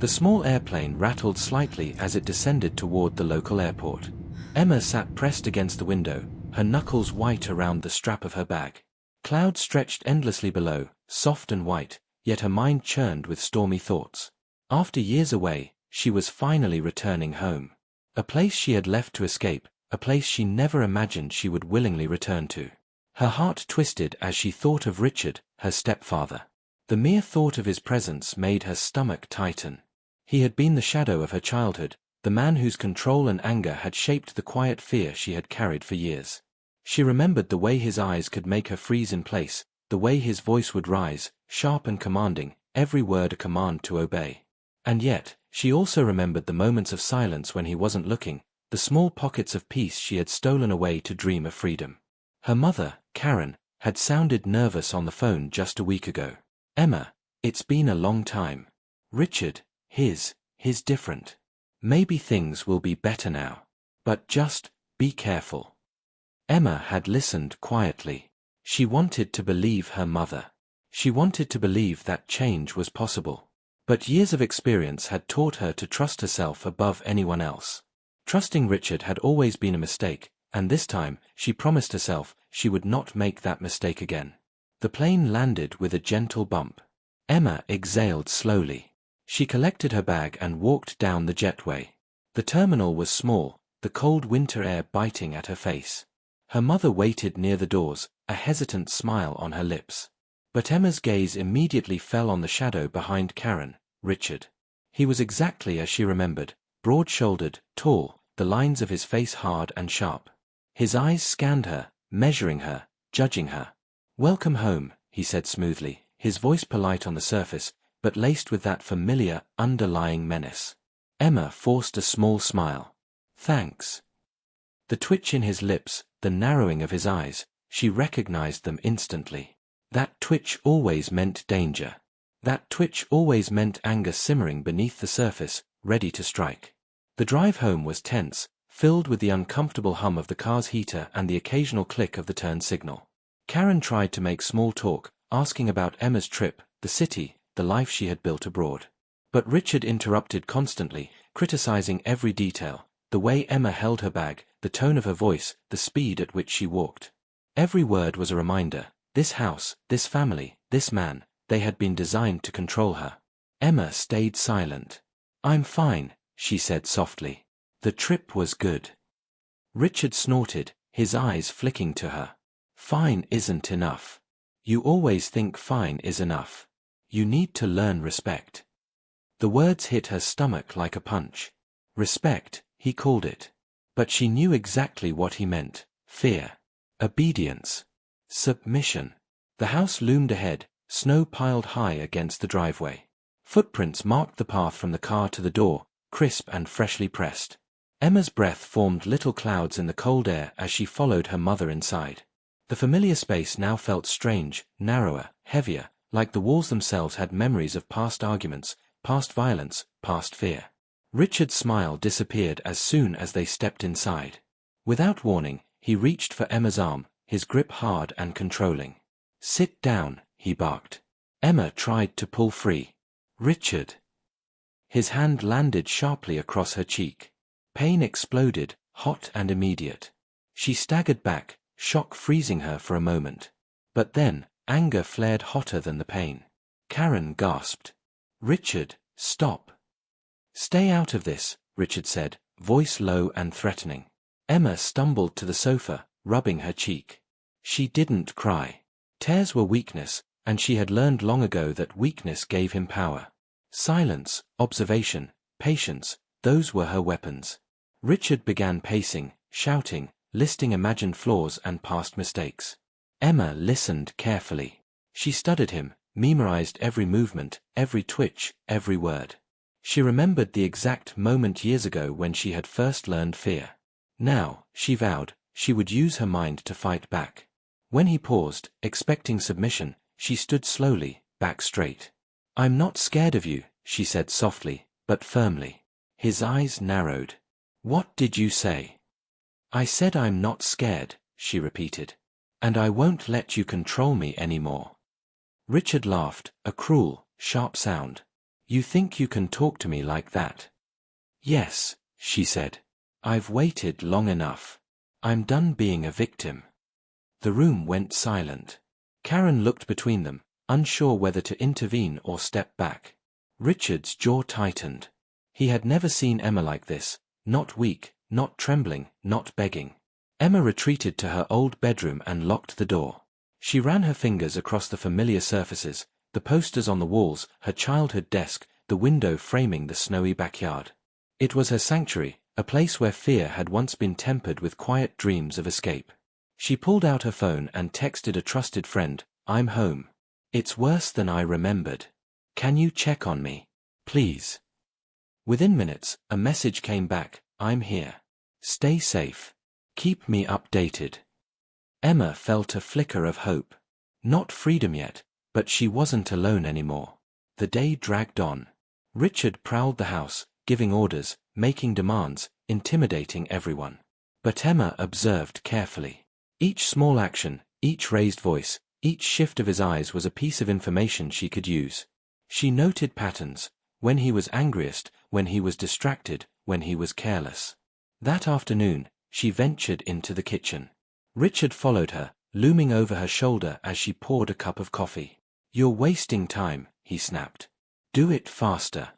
The small airplane rattled slightly as it descended toward the local airport. Emma sat pressed against the window, her knuckles white around the strap of her bag. Clouds stretched endlessly below, soft and white, yet her mind churned with stormy thoughts. After years away, she was finally returning home. A place she had left to escape, a place she never imagined she would willingly return to. Her heart twisted as she thought of Richard, her stepfather. The mere thought of his presence made her stomach tighten. He had been the shadow of her childhood, the man whose control and anger had shaped the quiet fear she had carried for years. She remembered the way his eyes could make her freeze in place, the way his voice would rise, sharp and commanding, every word a command to obey. And yet, she also remembered the moments of silence when he wasn't looking, the small pockets of peace she had stolen away to dream of freedom. Her mother, Karen, had sounded nervous on the phone just a week ago. "Emma, it's been a long time. Richard, his different. Maybe things will be better now. But just, be careful." Emma had listened quietly. She wanted to believe her mother. She wanted to believe that change was possible. But years of experience had taught her to trust herself above anyone else. Trusting Richard had always been a mistake, and this time, she promised herself, she would not make that mistake again. The plane landed with a gentle bump. Emma exhaled slowly. She collected her bag and walked down the jetway. The terminal was small, the cold winter air biting at her face. Her mother waited near the doors, a hesitant smile on her lips. But Emma's gaze immediately fell on the shadow behind Karen, Richard. He was exactly as she remembered, broad-shouldered, tall, the lines of his face hard and sharp. His eyes scanned her, measuring her, judging her. "Welcome home," he said smoothly, his voice polite on the surface, but laced with that familiar, underlying menace. Emma forced a small smile. "Thanks." The twitch in his lips, the narrowing of his eyes, she recognized them instantly. That twitch always meant danger. That twitch always meant anger simmering beneath the surface, ready to strike. The drive home was tense, filled with the uncomfortable hum of the car's heater and the occasional click of the turn signal. Karen tried to make small talk, asking about Emma's trip, the city, the life she had built abroad. But Richard interrupted constantly, criticizing every detail, the way Emma held her bag, the tone of her voice, the speed at which she walked. Every word was a reminder. This house, this family, this man, they had been designed to control her. Emma stayed silent. "I'm fine," she said softly. "The trip was good." Richard snorted, his eyes flicking to her. "Fine isn't enough. You always think fine is enough. You need to learn respect." The words hit her stomach like a punch. Respect, he called it. But she knew exactly what he meant. Fear. Obedience. Submission. The house loomed ahead, snow piled high against the driveway. Footprints marked the path from the car to the door, crisp and freshly pressed. Emma's breath formed little clouds in the cold air as she followed her mother inside. The familiar space now felt strange, narrower, heavier, like the walls themselves had memories of past arguments, past violence, past fear. Richard's smile disappeared as soon as they stepped inside. Without warning, he reached for Emma's arm, his grip hard and controlling. "Sit down," he barked. Emma tried to pull free. "Richard." His hand landed sharply across her cheek. Pain exploded, hot and immediate. She staggered back, shock freezing her for a moment. But then, anger flared hotter than the pain. Karen gasped. "Richard, stop." "Stay out of this," Richard said, voice low and threatening. Emma stumbled to the sofa, rubbing her cheek. She didn't cry. Tears were weakness, and she had learned long ago that weakness gave him power. Silence, observation, patience, those were her weapons. Richard began pacing, shouting, listing imagined flaws and past mistakes. Emma listened carefully. She studied him, memorized every movement, every twitch, every word. She remembered the exact moment years ago when she had first learned fear. Now, she vowed, she would use her mind to fight back. When he paused, expecting submission, she stood slowly, back straight. "I'm not scared of you," she said softly, but firmly. His eyes narrowed. "What did you say?" "I said I'm not scared," she repeated. "And I won't let you control me anymore." Richard laughed, a cruel, sharp sound. You think you can talk to me like that? Yes, she said. I've waited long enough. I'm done being a victim. The room went silent. Karen looked between them, unsure whether to intervene or step back. Richard's jaw tightened. He had never seen Emma like this, not weak, not trembling, not begging. Emma retreated to her old bedroom and locked the door. She ran her fingers across the familiar surfaces, the posters on the walls, her childhood desk, the window framing the snowy backyard. It was her sanctuary, a place where fear had once been tempered with quiet dreams of escape. She pulled out her phone and texted a trusted friend, "I'm home. It's worse than I remembered. Can you check on me? Please?" Within minutes, a message came back, "I'm here. Stay safe. Keep me updated." Emma felt a flicker of hope. Not freedom yet, but she wasn't alone anymore. The day dragged on. Richard prowled the house, giving orders, making demands, intimidating everyone. But Emma observed carefully. Each small action, each raised voice, each shift of his eyes was a piece of information she could use. She noted patterns, when he was angriest, when he was distracted, when he was careless. That afternoon, she ventured into the kitchen. Richard followed her, looming over her shoulder as she poured a cup of coffee. "You're wasting time," he snapped. "Do it faster."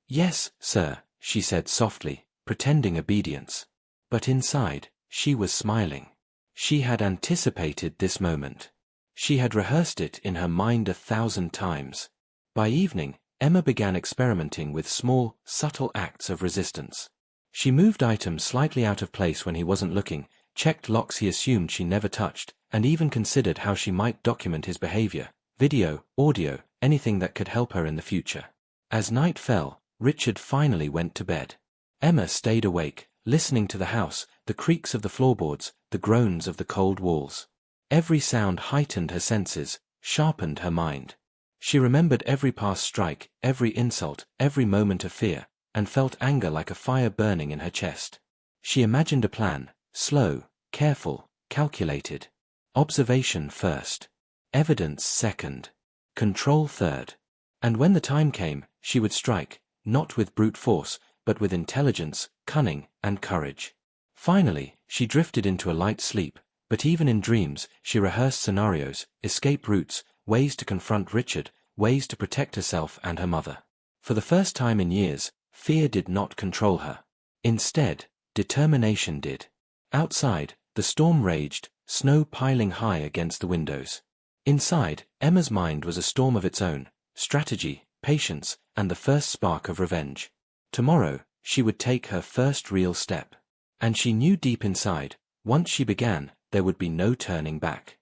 "Yes, sir," she said softly, pretending obedience. But inside, she was smiling. She had anticipated this moment. She had rehearsed it in her mind 1,000 times. By evening, Emma began experimenting with small, subtle acts of resistance. She moved items slightly out of place when he wasn't looking, checked locks he assumed she never touched, and even considered how she might document his behavior, video, audio, anything that could help her in the future. As night fell, Richard finally went to bed. Emma stayed awake, listening to the house, the creaks of the floorboards, the groans of the cold walls. Every sound heightened her senses, sharpened her mind. She remembered every past strike, every insult, every moment of fear, and felt anger like a fire burning in her chest. She imagined a plan, slow, careful, calculated. Observation first. Evidence second. Control third. And when the time came, she would strike, not with brute force, but with intelligence, cunning, and courage. Finally, she drifted into a light sleep, but even in dreams, she rehearsed scenarios, escape routes, ways to confront Richard, ways to protect herself and her mother. For the first time in years, fear did not control her. Instead, determination did. Outside, the storm raged, snow piling high against the windows. Inside, Emma's mind was a storm of its own, strategy, patience, and the first spark of revenge. Tomorrow, she would take her first real step. And she knew deep inside, once she began, there would be no turning back.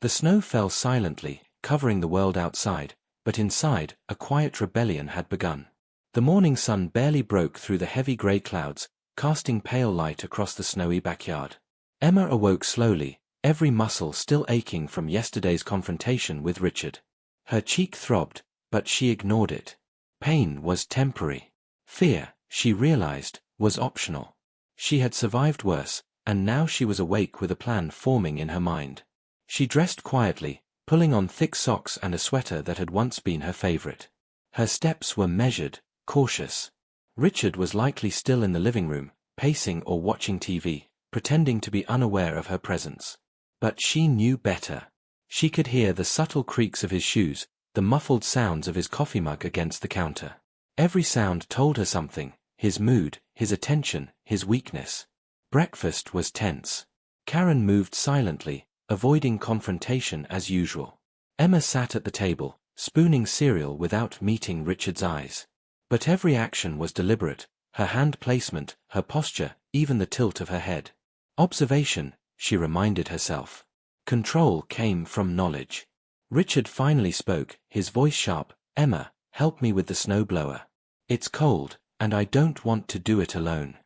The snow fell silently, covering the world outside, but inside, a quiet rebellion had begun. The morning sun barely broke through the heavy grey clouds, casting pale light across the snowy backyard. Emma awoke slowly, every muscle still aching from yesterday's confrontation with Richard. Her cheek throbbed, but she ignored it. Pain was temporary. Fear, she realized, was optional. She had survived worse, and now she was awake with a plan forming in her mind. She dressed quietly, pulling on thick socks and a sweater that had once been her favorite. Her steps were measured, cautious. Richard was likely still in the living room, pacing or watching TV, pretending to be unaware of her presence. But she knew better. She could hear the subtle creaks of his shoes, the muffled sounds of his coffee mug against the counter. Every sound told her something, his mood, his attention, his weakness. Breakfast was tense. Karen moved silently, avoiding confrontation as usual. Emma sat at the table, spooning cereal without meeting Richard's eyes. But every action was deliberate, her hand placement, her posture, even the tilt of her head. Observation, she reminded herself. Control came from knowledge. Richard finally spoke, his voice sharp, "Emma, help me with the snowblower. It's cold, and I don't want to do it alone."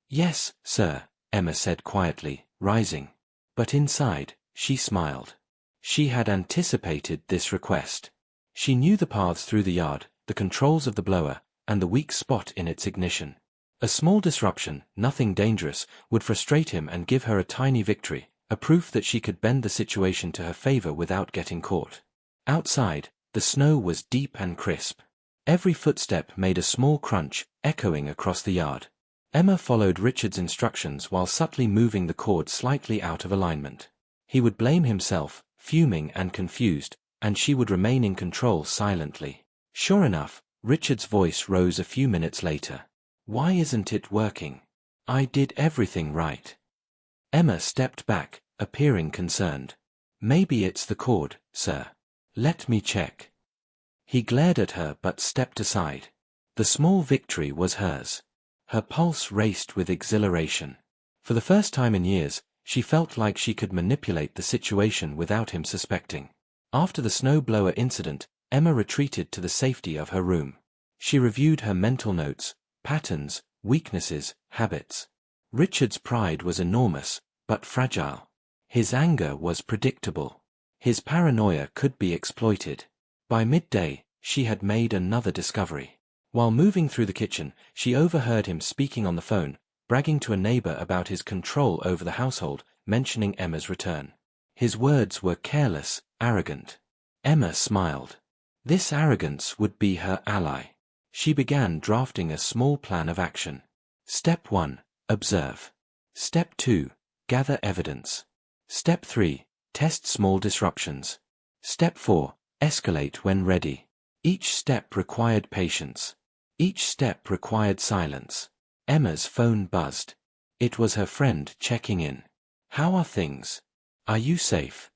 "Yes, sir," Emma said quietly, rising. But inside, she smiled. She had anticipated this request. She knew the paths through the yard, the controls of the blower, and the weak spot in its ignition. A small disruption, nothing dangerous, would frustrate him and give her a tiny victory, a proof that she could bend the situation to her favor without getting caught. Outside, the snow was deep and crisp. Every footstep made a small crunch, echoing across the yard. Emma followed Richard's instructions while subtly moving the cord slightly out of alignment. He would blame himself, fuming and confused, and she would remain in control silently. Sure enough, Richard's voice rose a few minutes later. "Why isn't it working? I did everything right." Emma stepped back, appearing concerned. "Maybe it's the cord, sir. Let me check." He glared at her but stepped aside. The small victory was hers. Her pulse raced with exhilaration. For the first time in years, she felt like she could manipulate the situation without him suspecting. After the snowblower incident, Emma retreated to the safety of her room. She reviewed her mental notes, patterns, weaknesses, habits. Richard's pride was enormous, but fragile. His anger was predictable. His paranoia could be exploited. By midday, she had made another discovery. While moving through the kitchen, she overheard him speaking on the phone, bragging to a neighbor about his control over the household, mentioning Emma's return. His words were careless, arrogant. Emma smiled. This arrogance would be her ally. She began drafting a small plan of action. Step 1. Observe. Step 2. Gather evidence. Step 3. Test small disruptions. Step 4. Escalate when ready. Each step required patience. Each step required silence. Emma's phone buzzed. It was her friend checking in. "How are things? Are you safe?"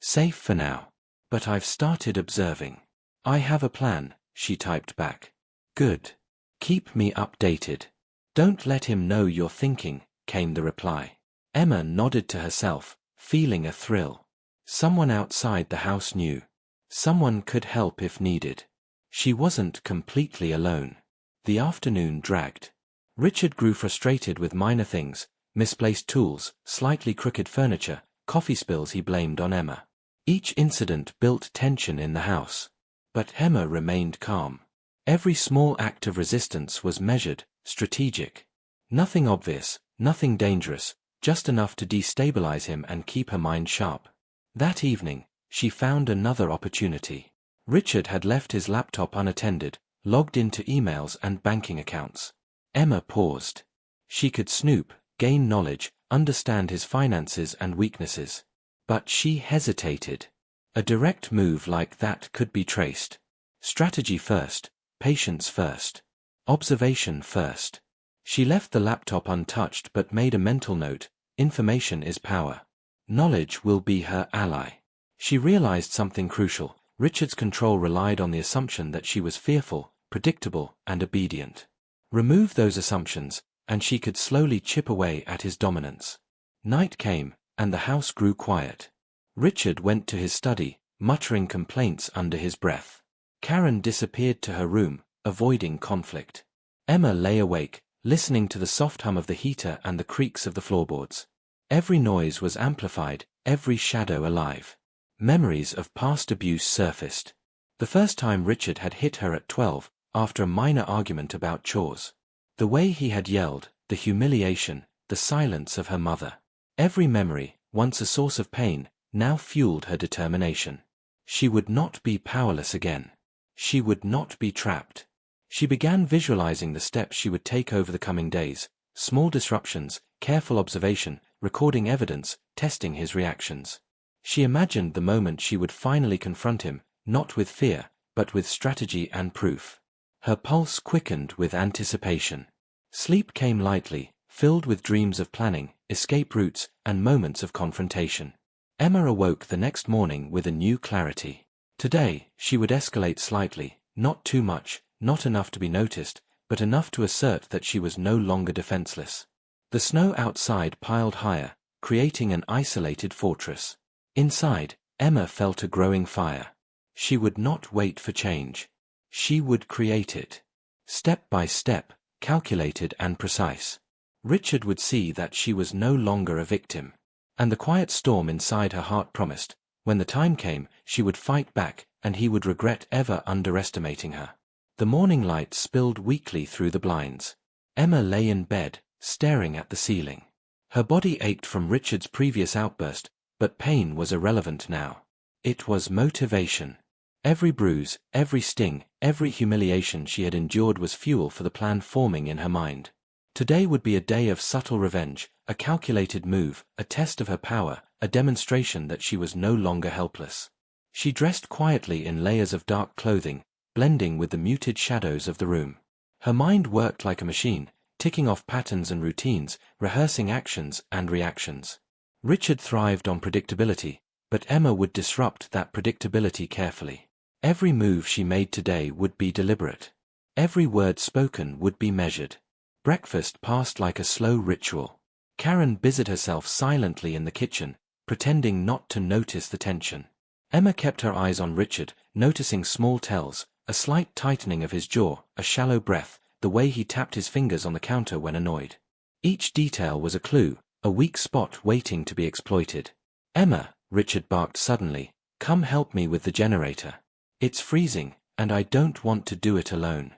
"Safe for now. But I've started observing." "I have a plan," she typed back. "Good. Keep me updated." "Don't let him know you're thinking," came the reply. Emma nodded to herself, feeling a thrill. Someone outside the house knew. Someone could help if needed. She wasn't completely alone. The afternoon dragged. Richard grew frustrated with minor things, misplaced tools, slightly crooked furniture, coffee spills he blamed on Emma. Each incident built tension in the house. But Emma remained calm. Every small act of resistance was measured, strategic. Nothing obvious, nothing dangerous, just enough to destabilize him and keep her mind sharp. That evening, she found another opportunity. Richard had left his laptop unattended, logged into emails and banking accounts. Emma paused. She could snoop, gain knowledge, understand his finances and weaknesses. But she hesitated. A direct move like that could be traced. Strategy first, patience first, observation first. She left the laptop untouched but made a mental note: information is power. Knowledge will be her ally. She realized something crucial. Richard's control relied on the assumption that she was fearful, predictable, and obedient. Remove those assumptions, and she could slowly chip away at his dominance. Night came, and the house grew quiet. Richard went to his study, muttering complaints under his breath. Karen disappeared to her room, avoiding conflict. Emma lay awake, listening to the soft hum of the heater and the creaks of the floorboards. Every noise was amplified, every shadow alive. Memories of past abuse surfaced. The first time Richard had hit her at 12, after a minor argument about chores. The way he had yelled, the humiliation, the silence of her mother. Every memory, once a source of pain, now fueled her determination. She would not be powerless again. She would not be trapped. She began visualizing the steps she would take over the coming days: small disruptions, careful observation, recording evidence, testing his reactions. She imagined the moment she would finally confront him, not with fear, but with strategy and proof. Her pulse quickened with anticipation. Sleep came lightly, filled with dreams of planning, escape routes, and moments of confrontation. Emma awoke the next morning with a new clarity. Today, she would escalate slightly, not too much, not enough to be noticed, but enough to assert that she was no longer defenseless. The snow outside piled higher, creating an isolated fortress. Inside, Emma felt a growing fire. She would not wait for change. She would create it. Step by step, calculated and precise. Richard would see that she was no longer a victim. And the quiet storm inside her heart promised, when the time came, she would fight back, and he would regret ever underestimating her. The morning light spilled weakly through the blinds. Emma lay in bed, staring at the ceiling. Her body ached from Richard's previous outburst, but pain was irrelevant now. It was motivation. Every bruise, every sting, Every humiliation she had endured was fuel for the plan forming in her mind. Today would be a day of subtle revenge, a calculated move, a test of her power, a demonstration that she was no longer helpless. She dressed quietly in layers of dark clothing, blending with the muted shadows of the room. Her mind worked like a machine, ticking off patterns and routines, rehearsing actions and reactions. Richard thrived on predictability, but Emma would disrupt that predictability carefully. Every move she made today would be deliberate. Every word spoken would be measured. Breakfast passed like a slow ritual. Karen busied herself silently in the kitchen, pretending not to notice the tension. Emma kept her eyes on Richard, noticing small tells, a slight tightening of his jaw, a shallow breath, the way he tapped his fingers on the counter when annoyed. Each detail was a clue, a weak spot waiting to be exploited. "Emma," Richard barked suddenly, "come help me with the generator. It's freezing, and I don't want to do it alone."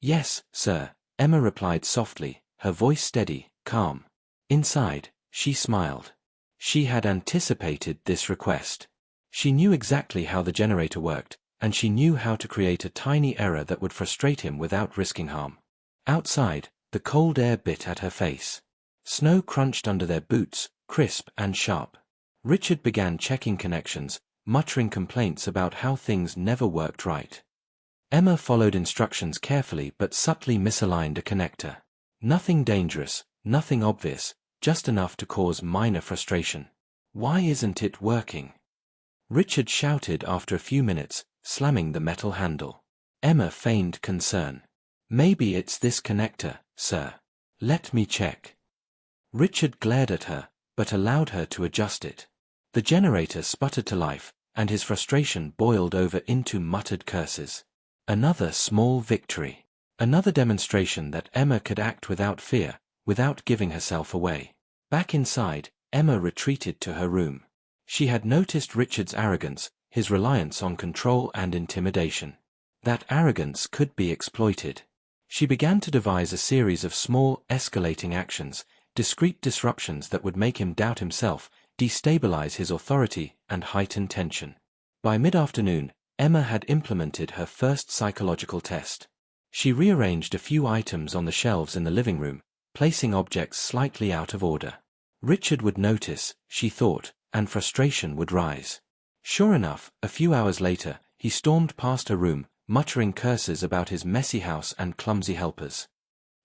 "Yes, sir," Emma replied softly, her voice steady, calm. Inside, she smiled. She had anticipated this request. She knew exactly how the generator worked, and she knew how to create a tiny error that would frustrate him without risking harm. Outside, the cold air bit at her face. Snow crunched under their boots, crisp and sharp. Richard began checking connections, muttering complaints about how things never worked right. Emma followed instructions carefully but subtly misaligned a connector. Nothing dangerous, nothing obvious, just enough to cause minor frustration. "Why isn't it working?" Richard shouted after a few minutes, slamming the metal handle. Emma feigned concern. "Maybe it's this connector, sir. Let me check." Richard glared at her, but allowed her to adjust it. The generator sputtered to life, and his frustration boiled over into muttered curses. Another small victory. Another demonstration that Emma could act without fear, without giving herself away. Back inside, Emma retreated to her room. She had noticed Richard's arrogance, his reliance on control and intimidation. That arrogance could be exploited. She began to devise a series of small, escalating actions, discrete disruptions that would make him doubt himself, destabilize his authority, and heighten tension. By mid-afternoon, Emma had implemented her first psychological test. She rearranged a few items on the shelves in the living room, placing objects slightly out of order. Richard would notice, she thought, and frustration would rise. Sure enough, a few hours later, he stormed past her room, muttering curses about his messy house and clumsy helpers.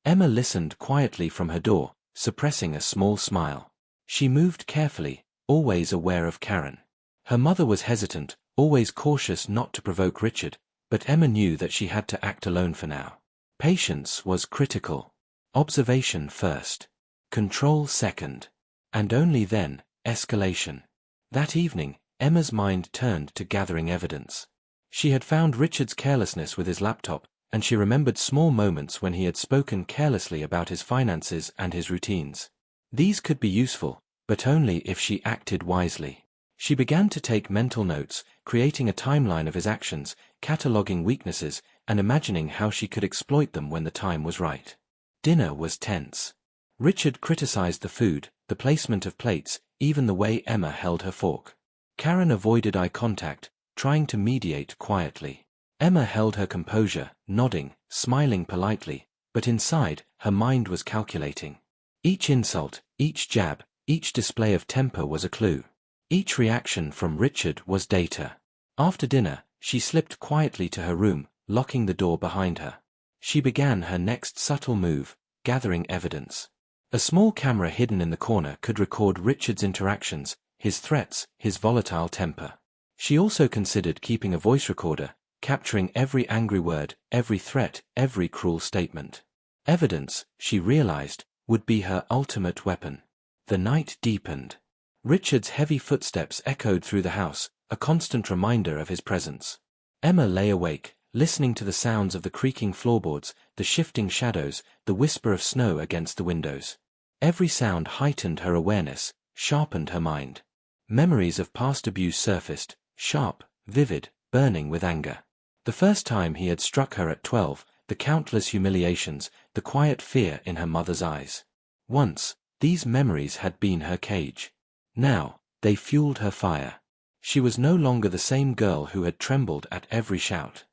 Emma listened quietly from her door, suppressing a small smile. She moved carefully, always aware of Karen. Her mother was hesitant, always cautious not to provoke Richard, but Emma knew that she had to act alone for now. Patience was critical. Observation first. Control second. And only then, escalation. That evening, Emma's mind turned to gathering evidence. She had found Richard's carelessness with his laptop, and she remembered small moments when he had spoken carelessly about his finances and his routines. These could be useful, but only if she acted wisely. She began to take mental notes, creating a timeline of his actions, cataloging weaknesses, and imagining how she could exploit them when the time was right. Dinner was tense. Richard criticized the food, the placement of plates, even the way Emma held her fork. Karen avoided eye contact, trying to mediate quietly. Emma held her composure, nodding, smiling politely, but inside, her mind was calculating. Each insult, each jab, each display of temper was a clue. Each reaction from Richard was data. After dinner, she slipped quietly to her room, locking the door behind her. She began her next subtle move, gathering evidence. A small camera hidden in the corner could record Richard's interactions, his threats, his volatile temper. She also considered keeping a voice recorder, capturing every angry word, every threat, every cruel statement. Evidence, she realized, would be her ultimate weapon. The night deepened. Richard's heavy footsteps echoed through the house, a constant reminder of his presence. Emma lay awake, listening to the sounds of the creaking floorboards, the shifting shadows, the whisper of snow against the windows. Every sound heightened her awareness, sharpened her mind. Memories of past abuse surfaced, sharp, vivid, burning with anger. The first time he had struck her at 12, the countless humiliations, the quiet fear in her mother's eyes. Once, these memories had been her cage. Now, they fueled her fire. She was no longer the same girl who had trembled at every shout.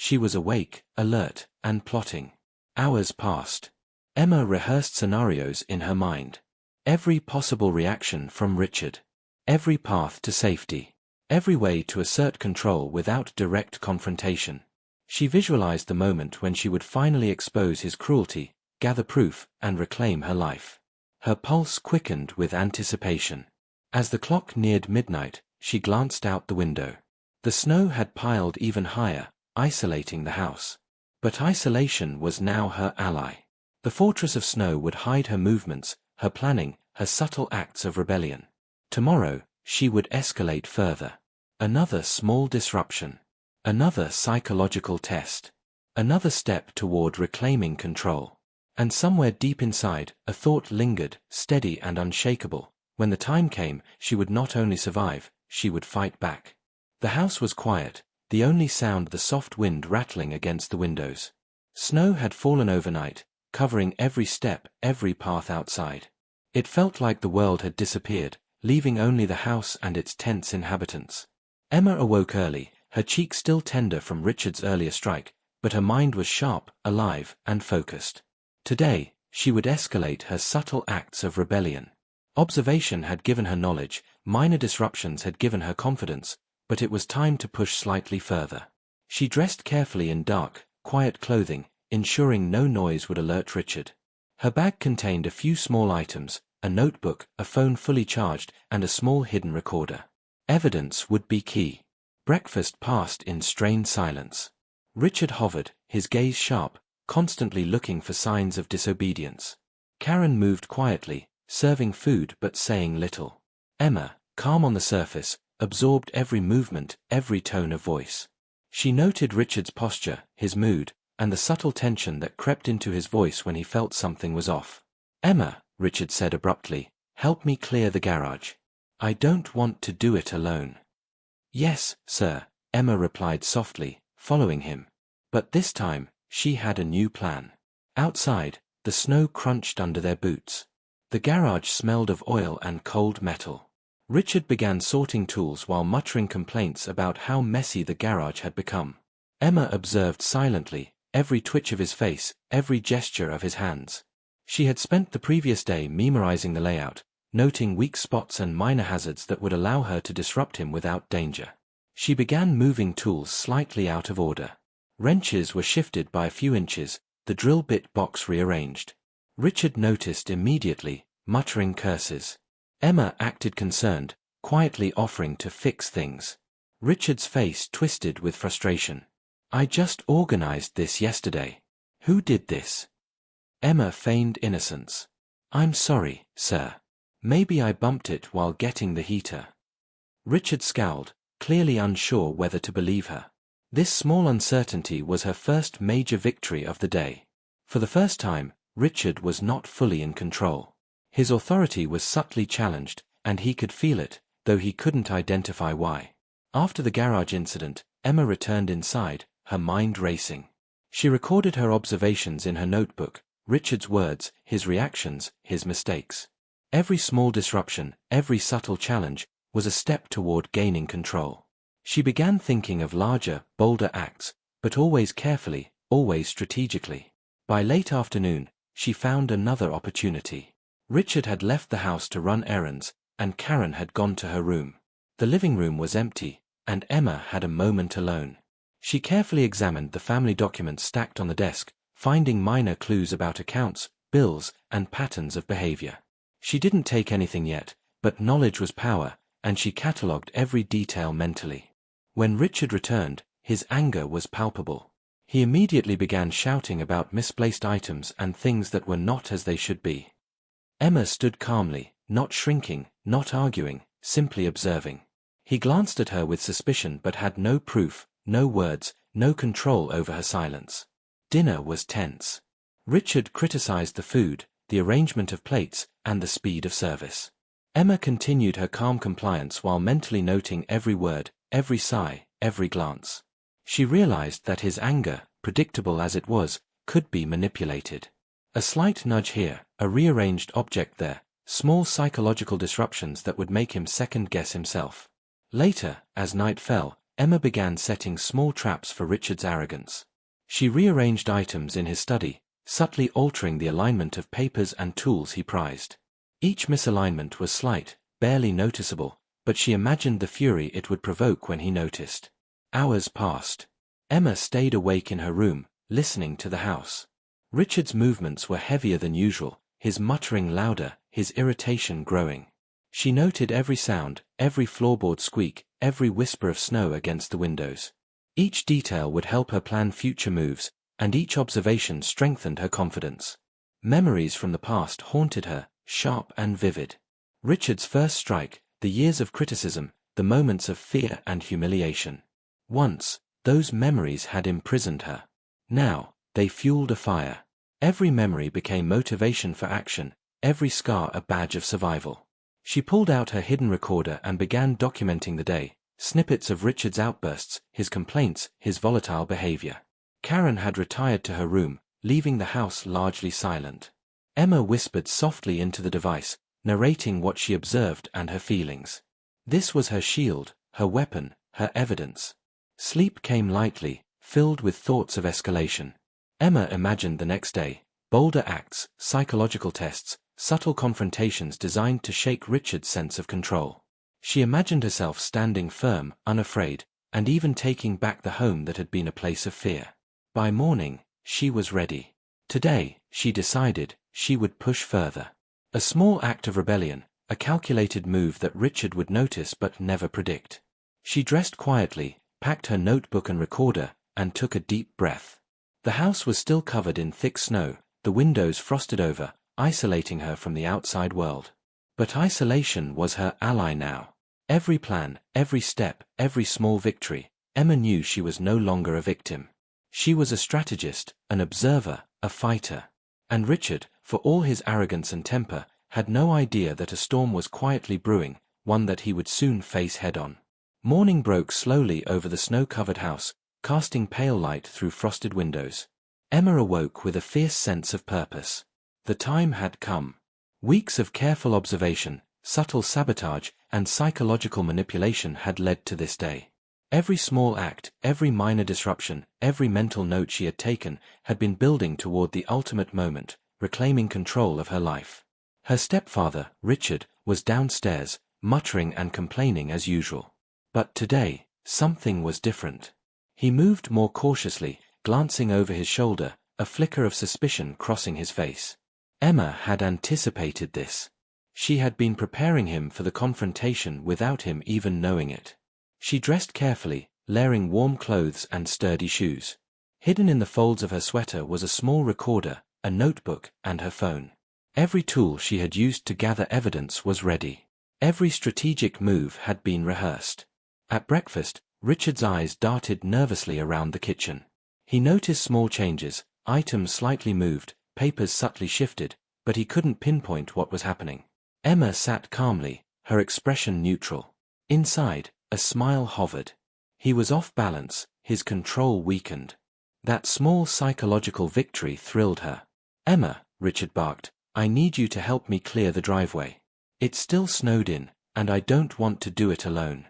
She was awake, alert, and plotting. Hours passed. Emma rehearsed scenarios in her mind. Every possible reaction from Richard. Every path to safety. Every way to assert control without direct confrontation. She visualized the moment when she would finally expose his cruelty, gather proof, and reclaim her life. Her pulse quickened with anticipation. As the clock neared midnight, she glanced out the window. The snow had piled even higher, isolating the house. But isolation was now her ally. The fortress of snow would hide her movements, her planning, her subtle acts of rebellion. Tomorrow, she would escalate further. Another small disruption. Another psychological test. Another step toward reclaiming control. And somewhere deep inside, a thought lingered, steady and unshakable. When the time came, she would not only survive, she would fight back. The house was quiet, the only sound the soft wind rattling against the windows. Snow had fallen overnight, covering every step, every path outside. It felt like the world had disappeared, leaving only the house and its tense inhabitants. Emma awoke early, her cheek still tender from Richard's earlier strike, but her mind was sharp, alive, and focused. Today, she would escalate her subtle acts of rebellion. Observation had given her knowledge, minor disruptions had given her confidence, but it was time to push slightly further. She dressed carefully in dark, quiet clothing, ensuring no noise would alert Richard. Her bag contained a few small items, a notebook, a phone fully charged, and a small hidden recorder. Evidence would be key. Breakfast passed in strained silence. Richard hovered, his gaze sharp, constantly looking for signs of disobedience. Karen moved quietly, serving food but saying little. Emma, calm on the surface, absorbed every movement, every tone of voice. She noted Richard's posture, his mood, and the subtle tension that crept into his voice when he felt something was off. "Emma," Richard said abruptly, "help me clear the garage. I don't want to do it alone." "Yes, sir," Emma replied softly, following him. But this time, she had a new plan. Outside, the snow crunched under their boots. The garage smelled of oil and cold metal. Richard began sorting tools while muttering complaints about how messy the garage had become. Emma observed silently, every twitch of his face, every gesture of his hands. She had spent the previous day memorizing the layout, noting weak spots and minor hazards that would allow her to disrupt him without danger. She began moving tools slightly out of order. Wrenches were shifted by a few inches, the drill bit box rearranged. Richard noticed immediately, muttering curses. Emma acted concerned, quietly offering to fix things. Richard's face twisted with frustration. "I just organized this yesterday. Who did this?" Emma feigned innocence. "I'm sorry, sir. Maybe I bumped it while getting the heater." Richard scowled, clearly unsure whether to believe her. This small uncertainty was her first major victory of the day. For the first time, Richard was not fully in control. His authority was subtly challenged, and he could feel it, though he couldn't identify why. After the garage incident, Emma returned inside, her mind racing. She recorded her observations in her notebook, Richard's words, his reactions, his mistakes. Every small disruption, every subtle challenge, was a step toward gaining control. She began thinking of larger, bolder acts, but always carefully, always strategically. By late afternoon, she found another opportunity. Richard had left the house to run errands, and Karen had gone to her room. The living room was empty, and Emma had a moment alone. She carefully examined the family documents stacked on the desk, finding minor clues about accounts, bills, and patterns of behavior. She didn't take anything yet, but knowledge was power, and she catalogued every detail mentally. When Richard returned, his anger was palpable. He immediately began shouting about misplaced items and things that were not as they should be. Emma stood calmly, not shrinking, not arguing, simply observing. He glanced at her with suspicion but had no proof, no words, no control over her silence. Dinner was tense. Richard criticized the food, the arrangement of plates, and the speed of service. Emma continued her calm compliance while mentally noting every word, every sigh, every glance. She realized that his anger, predictable as it was, could be manipulated. A slight nudge here, a rearranged object there, small psychological disruptions that would make him second-guess himself. Later, as night fell, Emma began setting small traps for Richard's arrogance. She rearranged items in his study, subtly altering the alignment of papers and tools he prized. Each misalignment was slight, barely noticeable, but she imagined the fury it would provoke when he noticed. Hours passed. Emma stayed awake in her room, listening to the house. Richard's movements were heavier than usual, his muttering louder, his irritation growing. She noted every sound, every floorboard squeak, every whisper of snow against the windows. Each detail would help her plan future moves, and each observation strengthened her confidence. Memories from the past haunted her, sharp and vivid. Richard's first strike, the years of criticism, the moments of fear and humiliation. Once, those memories had imprisoned her. Now, they fueled a fire. Every memory became motivation for action, every scar a badge of survival. She pulled out her hidden recorder and began documenting the day, snippets of Richard's outbursts, his complaints, his volatile behavior. Karen had retired to her room, leaving the house largely silent. Emma whispered softly into the device, narrating what she observed and her feelings. This was her shield, her weapon, her evidence. Sleep came lightly, filled with thoughts of escalation. Emma imagined the next day, bolder acts, psychological tests, subtle confrontations designed to shake Richard's sense of control. She imagined herself standing firm, unafraid, and even taking back the home that had been a place of fear. By morning, she was ready. Today, she decided, she would push further. A small act of rebellion, a calculated move that Richard would notice but never predict. She dressed quietly, packed her notebook and recorder, and took a deep breath. The house was still covered in thick snow, the windows frosted over, isolating her from the outside world. But isolation was her ally now. Every plan, every step, every small victory, Emma knew she was no longer a victim. She was a strategist, an observer, a fighter. And Richard, for all his arrogance and temper, had no idea that a storm was quietly brewing, one that he would soon face head-on. Morning broke slowly over the snow-covered house, casting pale light through frosted windows. Emma awoke with a fierce sense of purpose. The time had come. Weeks of careful observation, subtle sabotage, and psychological manipulation had led to this day. Every small act, every minor disruption, every mental note she had taken had been building toward the ultimate moment, reclaiming control of her life. Her stepfather, Richard, was downstairs, muttering and complaining as usual. But today, something was different. He moved more cautiously, glancing over his shoulder, a flicker of suspicion crossing his face. Emma had anticipated this. She had been preparing him for the confrontation without him even knowing it. She dressed carefully, layering warm clothes and sturdy shoes. Hidden in the folds of her sweater was a small recorder, a notebook, and her phone. Every tool she had used to gather evidence was ready. Every strategic move had been rehearsed. At breakfast, Richard's eyes darted nervously around the kitchen. He noticed small changes, items slightly moved, papers subtly shifted, but he couldn't pinpoint what was happening. Emma sat calmly, her expression neutral. Inside, a smile hovered. He was off balance, his control weakened. That small psychological victory thrilled her. "Emma," Richard barked, "I need you to help me clear the driveway. It's still snowed in, and I don't want to do it alone."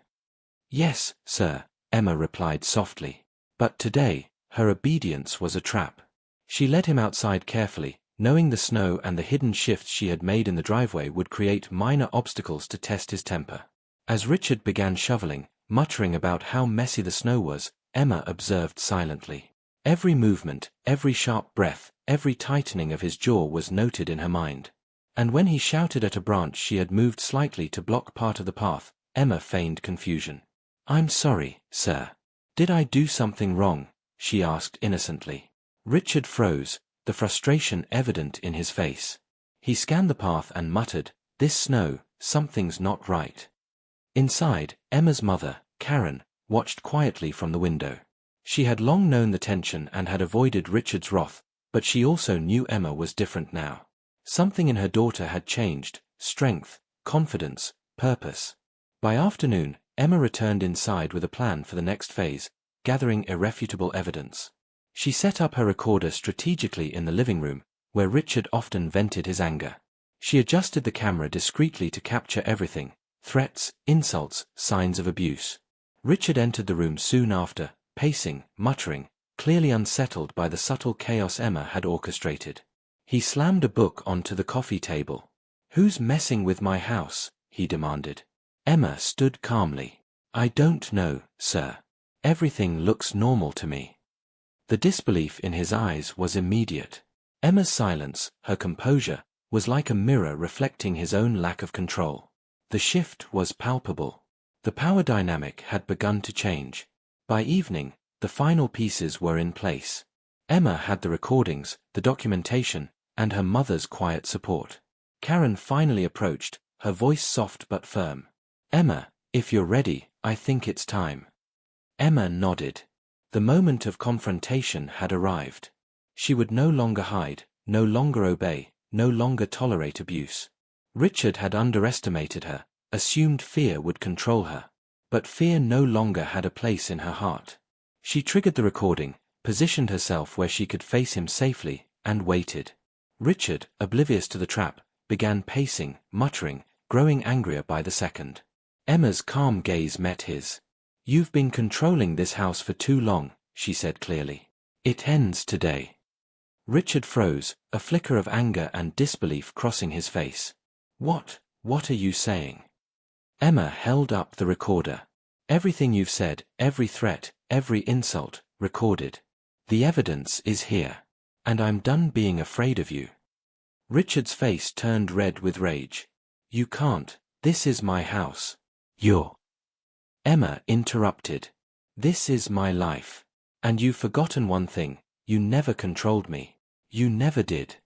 "Yes, sir," Emma replied softly. But today, her obedience was a trap. She led him outside carefully, knowing the snow and the hidden shifts she had made in the driveway would create minor obstacles to test his temper. As Richard began shoveling, muttering about how messy the snow was, Emma observed silently. Every movement, every sharp breath, every tightening of his jaw was noted in her mind. And when he shouted at a branch she had moved slightly to block part of the path, Emma feigned confusion. "I'm sorry, sir. Did I do something wrong?" she asked innocently. Richard froze, the frustration evident in his face. He scanned the path and muttered, "This snow, something's not right." Inside, Emma's mother, Karen, watched quietly from the window. She had long known the tension and had avoided Richard's wrath, but she also knew Emma was different now. Something in her daughter had changed, strength, confidence, purpose. By afternoon, Emma returned inside with a plan for the next phase, gathering irrefutable evidence. She set up her recorder strategically in the living room, where Richard often vented his anger. She adjusted the camera discreetly to capture everything: threats, insults, signs of abuse. Richard entered the room soon after, pacing, muttering, clearly unsettled by the subtle chaos Emma had orchestrated. He slammed a book onto the coffee table. "Who's messing with my house?" he demanded. Emma stood calmly. "I don't know, sir. Everything looks normal to me." The disbelief in his eyes was immediate. Emma's silence, her composure, was like a mirror reflecting his own lack of control. The shift was palpable. The power dynamic had begun to change. By evening, the final pieces were in place. Emma had the recordings, the documentation, and her mother's quiet support. Karen finally approached, her voice soft but firm. "Emma, if you're ready, I think it's time." Emma nodded. The moment of confrontation had arrived. She would no longer hide, no longer obey, no longer tolerate abuse. Richard had underestimated her, assumed fear would control her. But fear no longer had a place in her heart. She triggered the recording, positioned herself where she could face him safely, and waited. Richard, oblivious to the trap, began pacing, muttering, growing angrier by the second. Emma's calm gaze met his. "You've been controlling this house for too long," she said clearly. "It ends today." Richard froze, a flicker of anger and disbelief crossing his face. What are you saying?" Emma held up the recorder. "Everything you've said, every threat, every insult, recorded. The evidence is here. And I'm done being afraid of you." Richard's face turned red with rage. "You can't. This is my house." "You're—" Emma interrupted. "This is my life. And you've forgotten one thing, you never controlled me. You never did."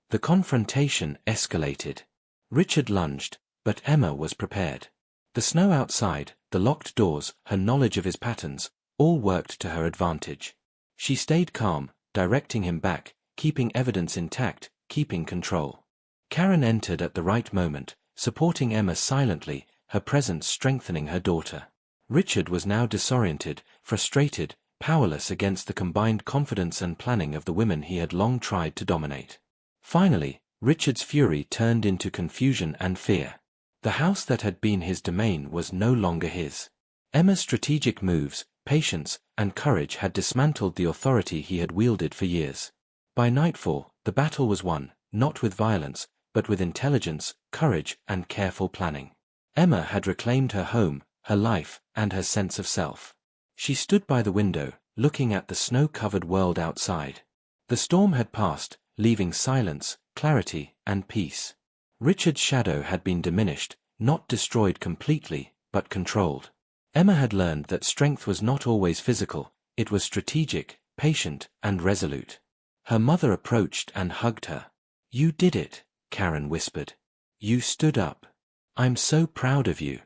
The confrontation escalated. Richard lunged, but Emma was prepared. The snow outside, the locked doors, her knowledge of his patterns, all worked to her advantage. She stayed calm, directing him back, keeping evidence intact, keeping control. Karen entered at the right moment, supporting Emma silently, her presence strengthening her daughter. Richard was now disoriented, frustrated, powerless against the combined confidence and planning of the women he had long tried to dominate. Finally, Richard's fury turned into confusion and fear. The house that had been his domain was no longer his. Emma's strategic moves, patience, and courage had dismantled the authority he had wielded for years. By nightfall, the battle was won, not with violence, but with intelligence, courage, and careful planning. Emma had reclaimed her home, her life, and her sense of self. She stood by the window, looking at the snow-covered world outside. The storm had passed, leaving silence, clarity, and peace. Richard's shadow had been diminished, not destroyed completely, but controlled. Emma had learned that strength was not always physical, it was strategic, patient, and resolute. Her mother approached and hugged her. "You did it," Karen whispered. "You stood up. I'm so proud of you."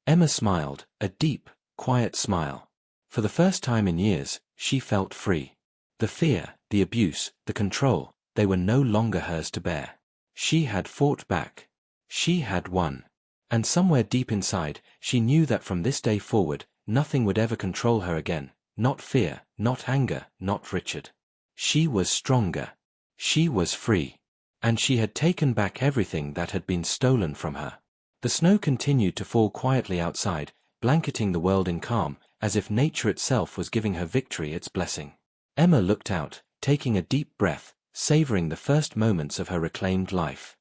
Emma smiled, a deep, quiet smile. For the first time in years, she felt free. The fear, the abuse, the control, they were no longer hers to bear. She had fought back. She had won. And somewhere deep inside, she knew that from this day forward, nothing would ever control her again, not fear, not anger, not Richard. She was stronger. She was free. And she had taken back everything that had been stolen from her. The snow continued to fall quietly outside, blanketing the world in calm, as if nature itself was giving her victory its blessing. Emma looked out, taking a deep breath, savoring the first moments of her reclaimed life.